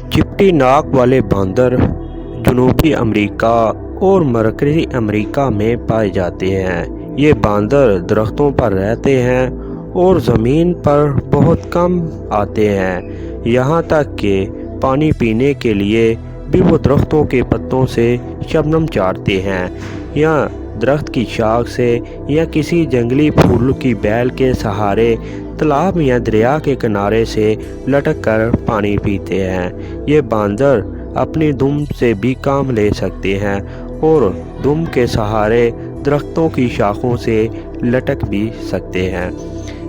चिपटी नाक वाले बांदर जनूबी अमेरिका और मरकज़ी अमेरिका में पाए जाते हैं। ये बांदर दरख्तों पर रहते हैं और ज़मीन पर बहुत कम आते हैं। यहाँ तक कि पानी पीने के लिए भी वो दरख्तों के पत्तों से शबनम चाटते हैं या दरख्त की शाख से या किसी जंगली फूल की बेल के सहारे तालाब या दरिया के किनारे से लटक कर पानी पीते हैं। ये बांदर अपनी दुम से भी काम ले सकते हैं और दुम के सहारे दरख्तों की शाखों से लटक भी सकते हैं।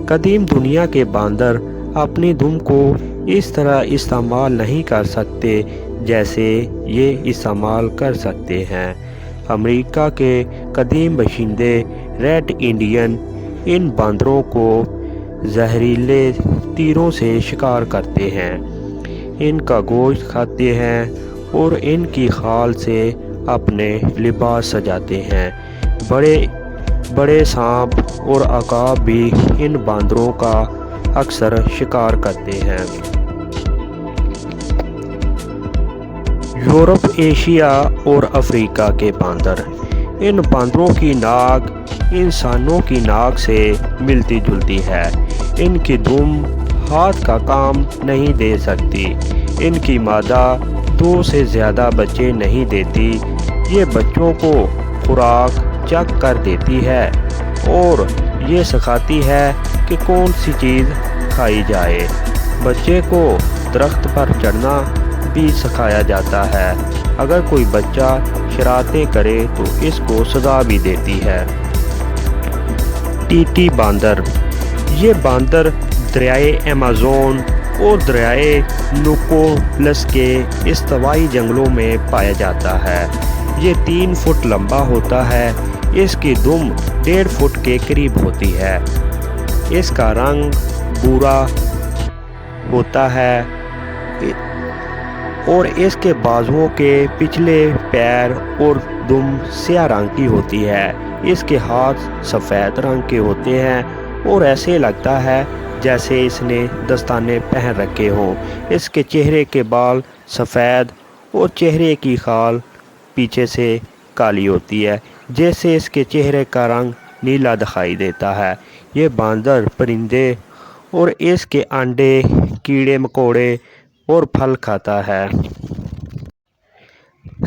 कदीम दुनिया के बांदर अपनी दुम को इस तरह इस्तेमाल नहीं कर सकते जैसे ये इस्तेमाल कर सकते हैं। अमेरिका के कदीम बाशिंदे रेड इंडियन इन बांदरों को जहरीले तीरों से शिकार करते हैं, इनका गोश्त खाते हैं और इनकी खाल से अपने लिबास सजाते हैं। बड़े बड़े सांप और अकाब भी इन बांदरों का अक्सर शिकार करते हैं। यूरोप, एशिया और अफ्रीका के बांदर। इन बांदरों की नाक इंसानों की नाक से मिलती जुलती है। इनकी दुम हाथ का काम नहीं दे सकती। इनकी मादा 2 से ज़्यादा बच्चे नहीं देती। ये बच्चों को खुराक चख कर देती है और ये सिखाती है कि कौन सी चीज़ खाई जाए। बच्चे को दरख्त पर चढ़ना भी सिखाया जाता है। अगर कोई बच्चा शरारतें करे तो इसको सजा भी देती है। टीटी बांदर। ये बांदर दरियाए अमेज़न और दरियाए निकोलस के इस्तवाई जंगलों में पाया जाता है। ये 3 फुट लंबा होता है। इसकी दुम 1.5 फुट के करीब होती है। इसका रंग भूरा होता है और इसके बाजुओं के पिछले पैर और दुम स्याह रंग की होती है। इसके हाथ सफ़ेद रंग के होते हैं और ऐसे लगता है जैसे इसने दस्ताने पहन रखे हों। इसके चेहरे के बाल सफ़ेद और चेहरे की खाल पीछे से काली होती है, जैसे इसके चेहरे का रंग नीला दिखाई देता है। ये बांदर परिंदे और इसके अंडे, कीड़े मकोड़े और फल खाता है।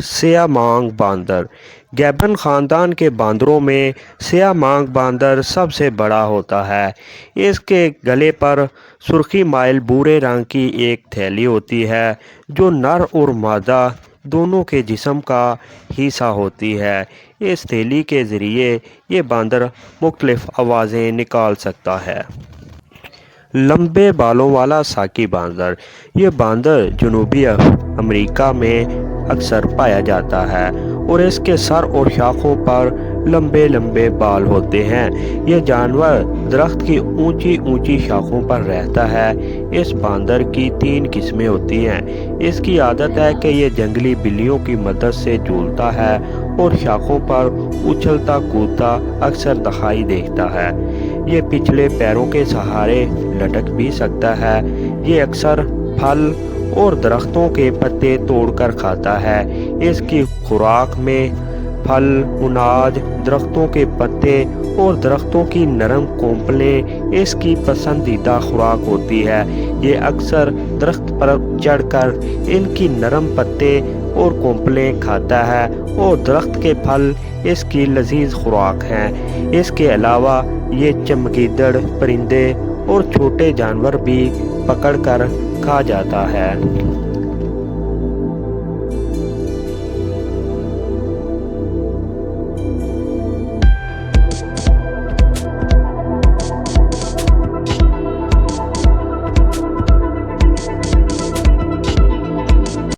स्याह मांग बांदर। गैबन ख़ानदान के बांदरों में स्याह मांग बांदर सबसे बड़ा होता है। इसके गले पर सुर्खी माइल भूरे रंग की एक थैली होती है जो नर और मादा दोनों के जिस्म का हिस्सा होती है। इस थैली के ज़रिए ये बांदर मुख्तलिफ आवाज़ें निकाल सकता है। लंबे बालों वाला साकी बांदर। ये बांदर जनूबी अमेरिका में अक्सर पाया जाता है और इसके सर और शाखों पर लंबे लंबे बाल होते हैं। यह जानवर दरख्त की ऊंची ऊंची शाखों पर रहता है। इस बांदर की 3 किस्में होती हैं। इसकी आदत है कि यह जंगली बिल्लियों की मदद से झूलता है और शाखों पर उछलता कूदता अक्सर दिखाई देता है। ये पिछले पैरों के सहारे लटक भी सकता है। ये अक्सर फल और दरख्तों के पत्ते तोड़कर खाता है। इसकी खुराक में फल, अनाज, दरख्तों के पत्ते और दरख्तों की नरम कोंपलें इसकी पसंदीदा खुराक होती है। ये अक्सर दरख्त पर चढ़कर इनकी नरम पत्ते और कोंपलें खाता है और दरख्त के फल इसकी लजीज खुराक हैं। इसके अलावा ये चमगीदड़, परिंदे और छोटे जानवर भी पकड़कर खा जाता है।